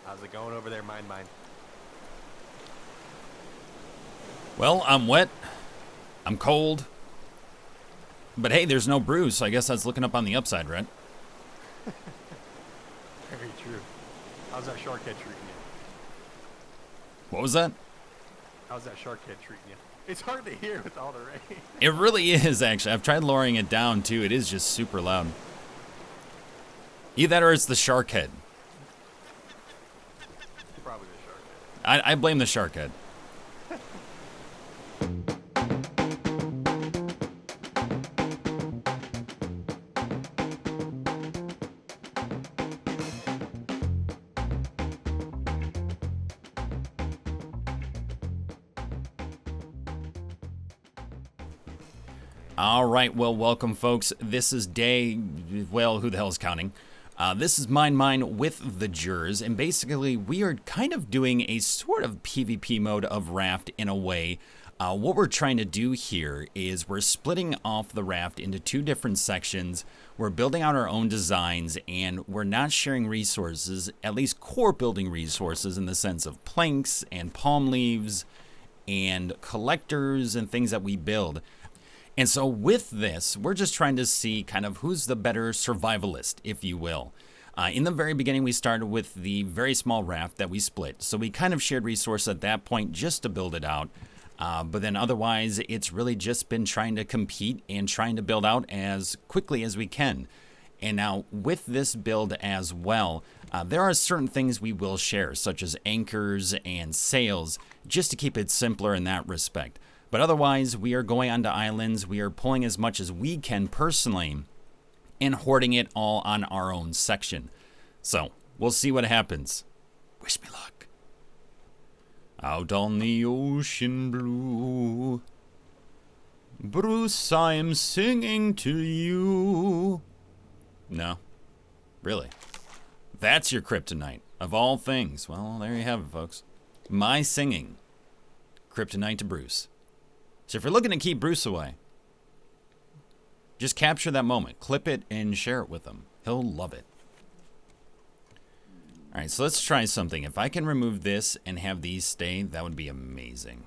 How's it going over there, MindMine? Well, I'm wet. I'm cold. But hey, there's no bruise, so I guess that's looking up on the upside, right? Very true. How's that shark head treating you? What was that? How's that shark head treating you? It's hard to hear with all the rain. It really is, actually. I've tried lowering it down, too. It is just super loud. Either that or it's the shark head. Probably the shark head. I blame the shark head. All right, well, welcome, folks. This is day, well, who the hell is counting? This is MindMine with the Jers, and basically we are kind of doing a sort of PvP mode of Raft in a way. What we're trying to do here is we're splitting off the Raft into two different sections. We're building out our own designs, and we're not sharing resources, at least core building resources in the sense of planks and palm leaves and collectors and things that we build. And so with this, we're just trying to see kind of who's the better survivalist, if you will. In the very beginning, we started with the very small raft that we split. So we kind of shared resources at that point just to build it out. But then otherwise, it's really just been trying to compete and trying to build out as quickly as we can. And now with this build as well, there are certain things we will share, such as anchors and sails, just to keep it simpler in that respect. But otherwise, we are going onto islands, we are pulling as much as we can personally, and hoarding it all on our own section. So, we'll see what happens. Wish me luck. Out on the ocean blue, Bruce, I am singing to you. No. Really? That's your kryptonite, of all things. Well, there you have it, folks. My singing. Kryptonite to Bruce. So if you're looking to keep Bruce away, just capture that moment, clip it, and share it with him. He'll love it. All right, so let's try something. If I can remove this and have these stay, that would be amazing.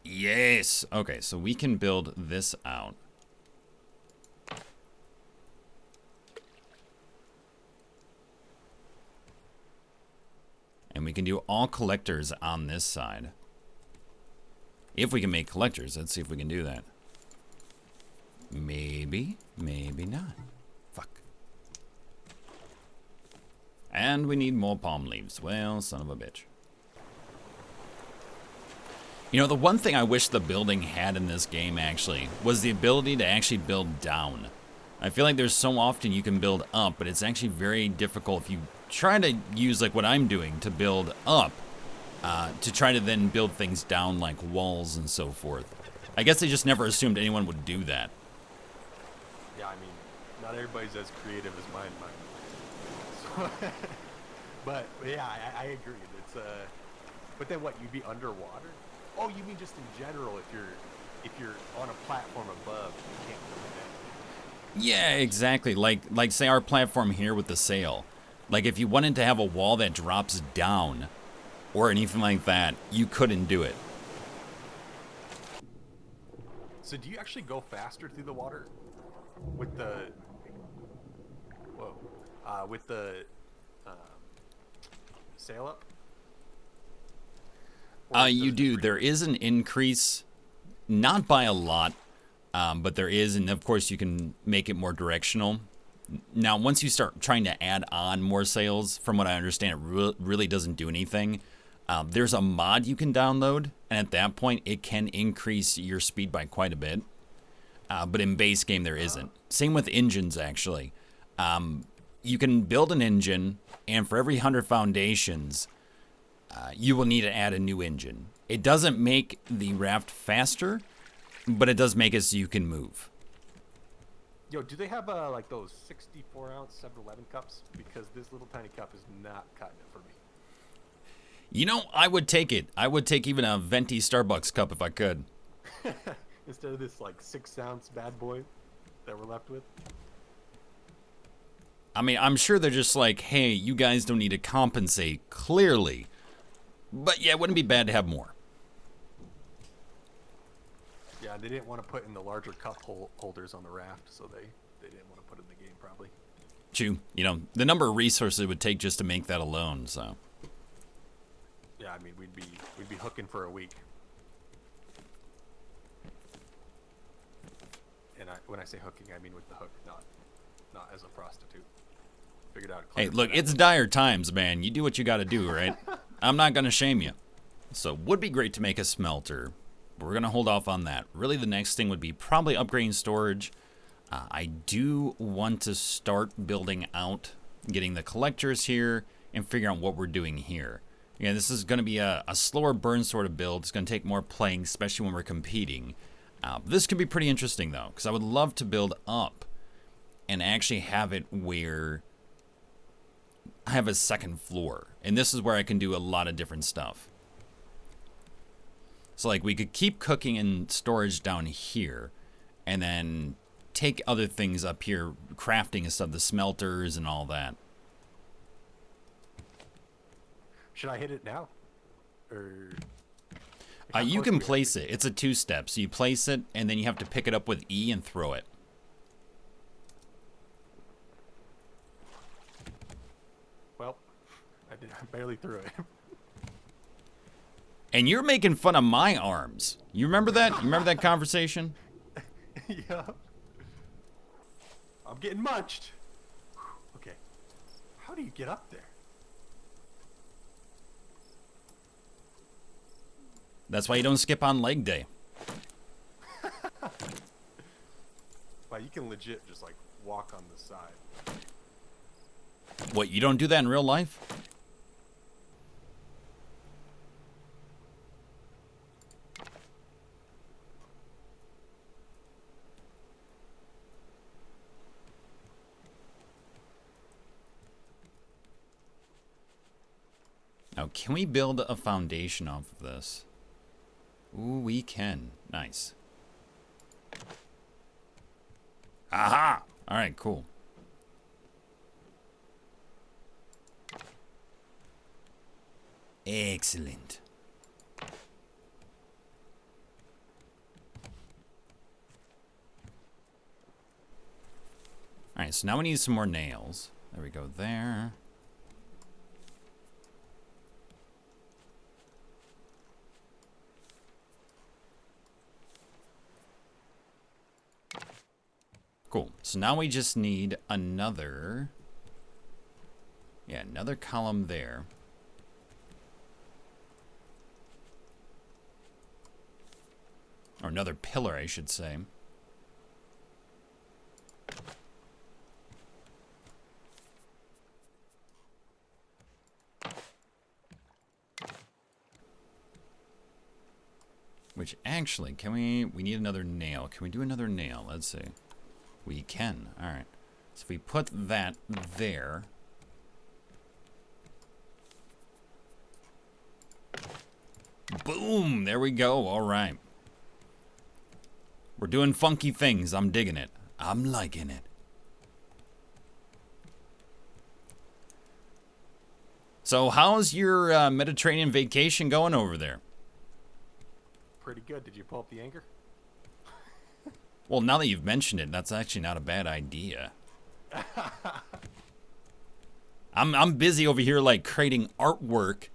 Yes! Okay, so we can build this out. And we can do all collectors on this side. If we can make collectors, let's see if we can do that. Maybe, maybe not. Fuck. And we need more palm leaves. Well, son of a bitch. You know, the one thing I wish the building had in this game, actually, was the ability to actually build down. I feel like there's so often you can build up, but it's actually very difficult if you try to use like what I'm doing to build up, to try to then build things down like walls and so forth. I guess they just never assumed anyone would do that. Yeah, I mean, not everybody's as creative as MindMine. So, but yeah, I agree. It's but then what? You'd be underwater? Oh, you mean just in general? If you're on a platform above, you can't do that. Yeah, exactly. Like say our platform here with the sail. Like if you wanted to have a wall that drops down or anything like that, you couldn't do it. So do you actually go faster through the water with the with the sail up? You do. There is an increase, not by a lot, but there is, and of course you can make it more directional. Now, once you start trying to add on more sails, from what I understand, it really doesn't do anything. There's a mod you can download, and at that point, it can increase your speed by quite a bit. But in base game, there isn't. Same with engines, actually. You can build an engine, and for every 100 foundations, you will need to add a new engine. It doesn't make the raft faster, but it does make it so you can move. Yo, do they have like those 64-ounce 7-Eleven cups? Because this little tiny cup is not cutting it for me. You know, I would take it. I would take even a venti Starbucks cup if I could. Instead of this like 6-ounce bad boy that we're left with. I mean, I'm sure they're just like, hey, you guys don't need to compensate, clearly. But yeah, it wouldn't be bad to have more. Yeah, they didn't want to put in the larger cup holders on the raft, so they didn't want to put it in the game, probably. True. You know, the number of resources it would take just to make that alone, so. Yeah, I mean, we'd be hooking for a week. And when I say hooking, I mean with the hook, not as a prostitute. Figured out. Hey, look, it's dire times, man. You do what you got to do, right? I'm not going to shame you. So, would be great to make a smelter. But we're going to hold off on that. Really, the next thing would be probably upgrading storage. I do want to start building out, getting the collectors here, and figuring out what we're doing here. Again, this is going to be a slower burn sort of build. It's going to take more playing, especially when we're competing. This could be pretty interesting, though, because I would love to build up and actually have it where I have a second floor. And this is where I can do a lot of different stuff. So, like, we could keep cooking and storage down here, and then take other things up here, crafting and stuff, the smelters and all that. Should I hit it now? Or you can place it. It's a two-step. So you place it, and then you have to pick it up with E and throw it. Well, I barely threw it. And you're making fun of my arms. You remember that? You remember that conversation? Yeah. I'm getting munched. Okay. How do you get up there? That's why you don't skip on leg day. Well, you can legit just like walk on the side. What, you don't do that in real life? Now, can we build a foundation off of this? Ooh, we can. Nice. Aha! Alright, cool. Excellent. Alright, so now we need some more nails. There we go there. Cool. So now we just need another... Yeah, another column there. Or another pillar, I should say. Which actually, can we need another nail. Can we do another nail? Let's see. We can. Alright. So if we put that there. Boom! There we go. Alright. We're doing funky things. I'm digging it. I'm liking it. So how's your Mediterranean vacation going over there? Pretty good. Did you pull up the anchor? Well, now that you've mentioned it, that's actually not a bad idea. I'm busy over here like creating artwork,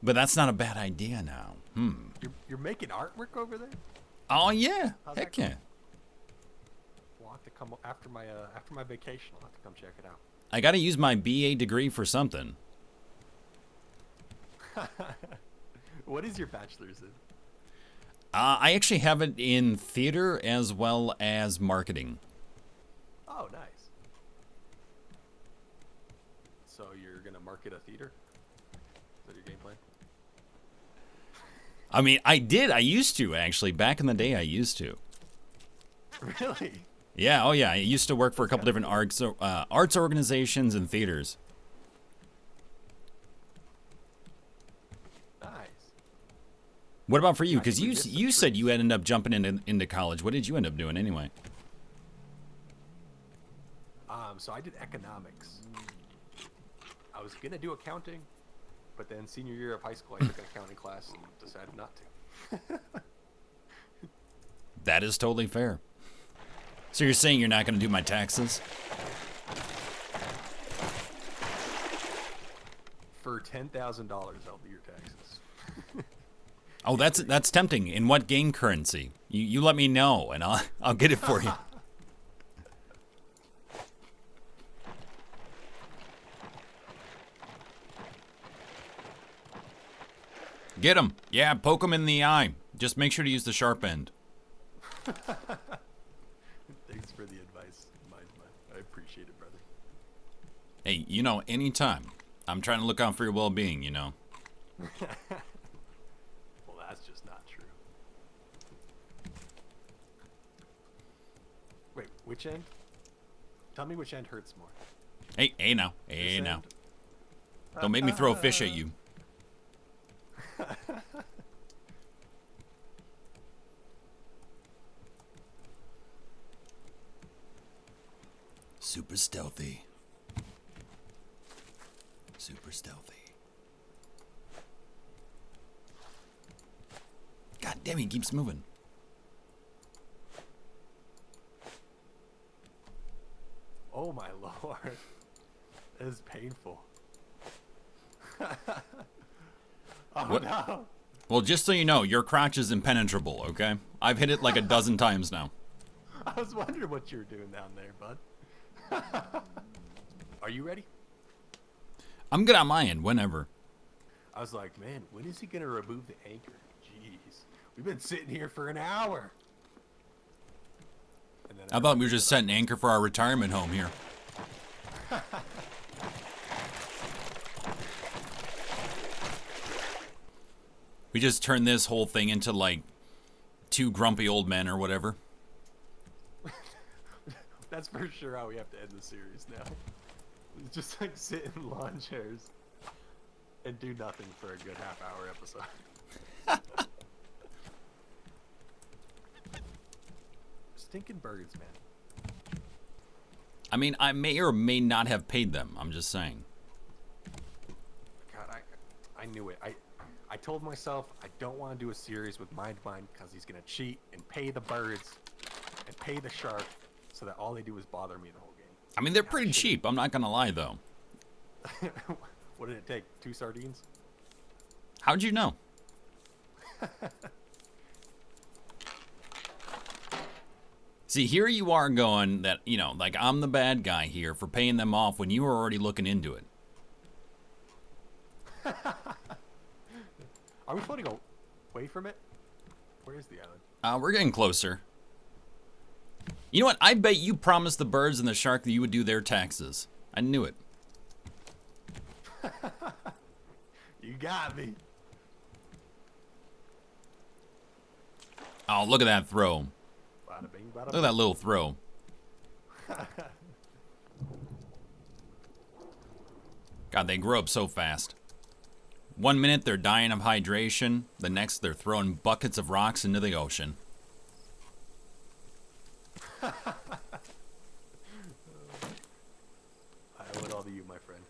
but that's not a bad idea now. You're making artwork over there? Oh yeah, How's heck that going? yeah. We'll have to come after my vacation. I'll have to come check it out. I got to use my BA degree for something. What is your bachelor's in? I actually have it in theater as well as marketing. Oh, nice. So you're gonna market a theater? Is that your game plan? I mean, I did. I used to, actually. Back in the day, I used to. Really? Yeah, oh yeah. I used to work for a couple different arts organizations and theaters. Nice. What about for you? Because I think we you missed said you ended up jumping into college. What did you end up doing anyway? So I did economics. I was gonna do accounting, but then senior year of high school I took an accounting class and decided not to. That is totally fair. So you're saying you're not going to do my taxes? For $10,000, I'll do your taxes. Oh, that's tempting. In what game currency? You let me know, and I'll get it for you. Get him. Yeah, poke him in the eye. Just make sure to use the sharp end. Thanks for the advice, MindMine. I appreciate it, brother. Hey, you know, anytime. I'm trying to look out for your well-being, you know. Well, that's just not true. Wait, which end? Tell me which end hurts more. Hey now. Hey This now. end? Don't make me throw a fish at you. Super stealthy. Super stealthy. God damn, he keeps moving. Oh my lord. That is painful. Oh What? no. Well, just so you know, your crotch is impenetrable, okay? I've hit it like a dozen times now. I was wondering what you were doing down there, bud. Are you ready? I'm good on my end, whenever. I was like, man, when is he gonna remove the anchor? Jeez, we've been sitting here for an hour. And then I thought we were just setting anchor for our retirement home here. We just turned this whole thing into like 2 grumpy old men or whatever. That's for sure how we have to end the series now. It's just like sit in lawn chairs and do nothing for a good half-hour episode. Stinking birds, man. I mean, I may or may not have paid them. I'm just saying. God, I knew it. I told myself I don't want to do a series with MindMine because he's gonna cheat and pay the birds and pay the shark, so that all they do is bother me the whole game. I mean, they're pretty cheap. I'm not gonna lie, though. What did it take? 2 sardines? How'd you know? See, here you are going that, you know, like I'm the bad guy here for paying them off when you were already looking into it. Are we floating away from it? Where is the island? We're getting closer. You know what? I bet you promised the birds and the shark that you would do their taxes. I knew it. You got me. Oh, look at that throw. Bada bing, bada Look at that little throw. God, they grow up so fast. 1 minute they're dying of hydration. The next they're throwing buckets of rocks into the ocean. I owe it all to you, my friend.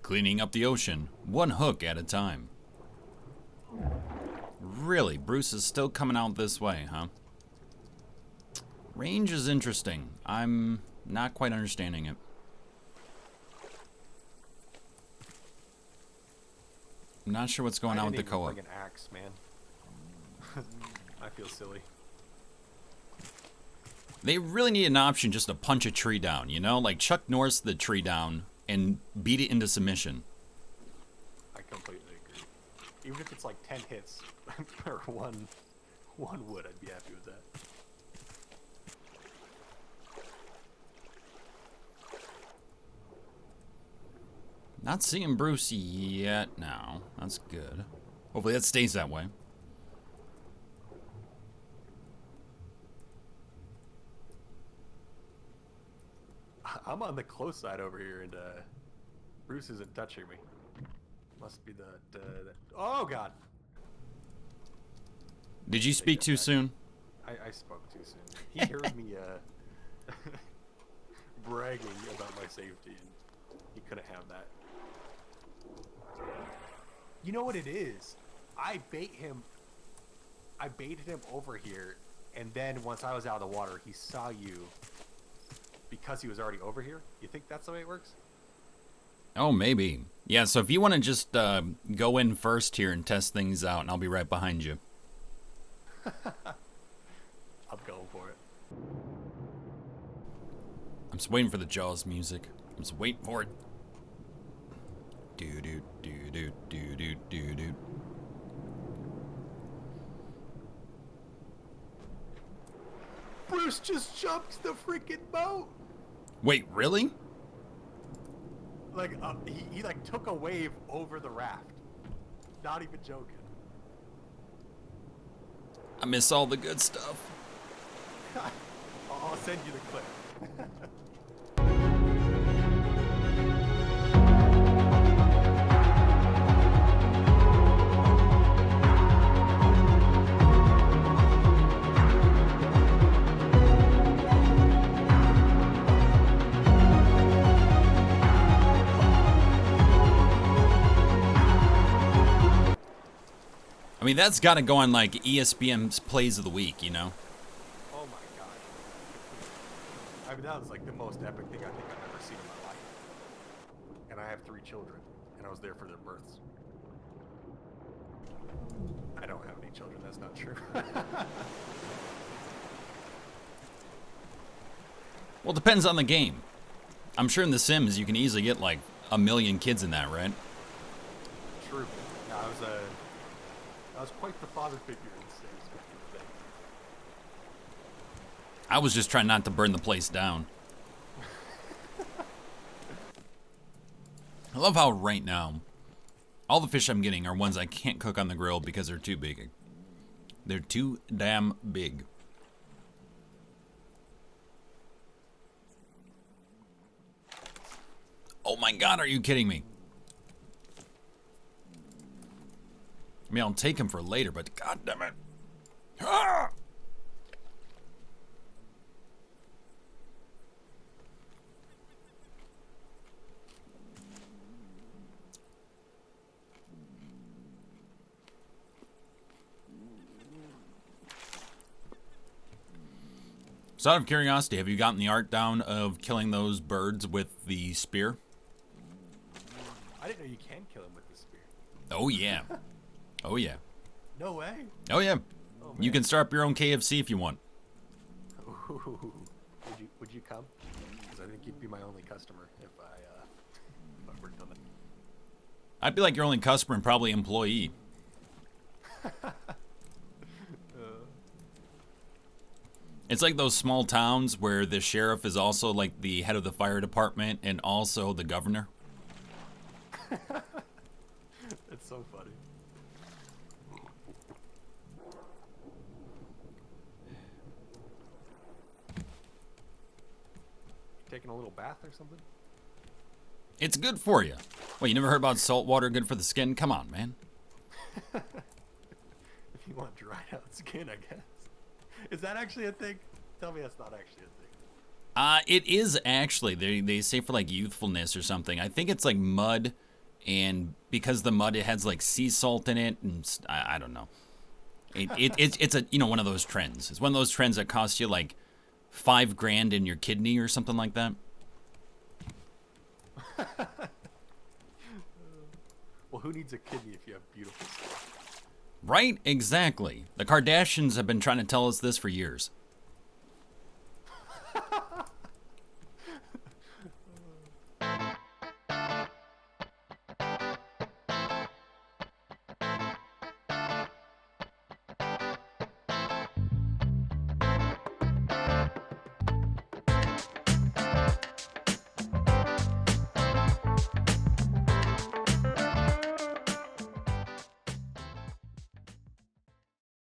Cleaning up the ocean, 1 hook at a time. Really, Bruce is still coming out this way, huh? Range is interesting. I'm not quite understanding it. I'm not sure what's going on with the co-op. I didn't even bring an axe, man. I feel silly. They really need an option just to punch a tree down, you know? Like Chuck Norris the tree down and beat it into submission. I completely agree. Even if it's like 10 hits per one wood, I'd be happy with that. Not seeing Bruce yet now. That's good. Hopefully that stays that way. I'm on the close side over here, and Bruce isn't touching me. Must be the oh god. Did you speak too soon? I spoke too soon. He heard me bragging about my safety, and he couldn't have that. You know what it is? I baited him over here, and then once I was out of the water, he saw you because he was already over here. You think that's the way it works? Oh, maybe. Yeah, so if you want to just go in first here and test things out, and I'll be right behind you. I'm going for it. I'm just waiting for the Jaws music. I'm just waiting for it. Do do do do do do do do. Bruce just jumped the freaking boat. Wait, really? Like he like took a wave over the raft. Not even joking. I miss all the good stuff. I'll send you the clip. I mean, that's got to go on like ESPN's Plays of the Week, you know? Oh my god. I mean, that was like the most epic thing I think I've ever seen in my life. And I have 3 children, and I was there for their births. I don't have any children, that's not true. Well, it depends on the game. I'm sure in The Sims you can easily get like 1 million kids in that, right? True. Yeah, I was quite the father figure in The Sims back in the day. I was just trying not to burn the place down. I love how right now, all the fish I'm getting are ones I can't cook on the grill because they're too big. They're too damn big. Oh my god, are you kidding me? I mean, I'll take him for later, but god damn it. Ah! So out of curiosity, have you gotten the art down of killing those birds with the spear? I didn't know you can kill him with the spear. Oh yeah. Oh yeah. No way. Oh yeah. Oh, You can start up your own KFC if you want. Ooh. Would you come? Because I think you'd be my only customer if I worked on it. I'd be like your only customer and probably employee. It's like those small towns where the sheriff is also like the head of the fire department and also the governor. It's so funny. Taking a little bath or something? It's good for you. Well, you never heard about salt water good for the skin? Come on, man. If you want dried out skin, I guess. Is that actually a thing? Tell me that's not actually a thing. It is actually. They say for like youthfulness or something. I think it's like mud, and because the mud, it has like sea salt in it, and I don't know. It's a one of those trends. It's one of those trends that costs you like $5,000 in your kidney or something like that. Well, who needs a kidney if you have beautiful skin? Right? Exactly. The Kardashians have been trying to tell us this for years.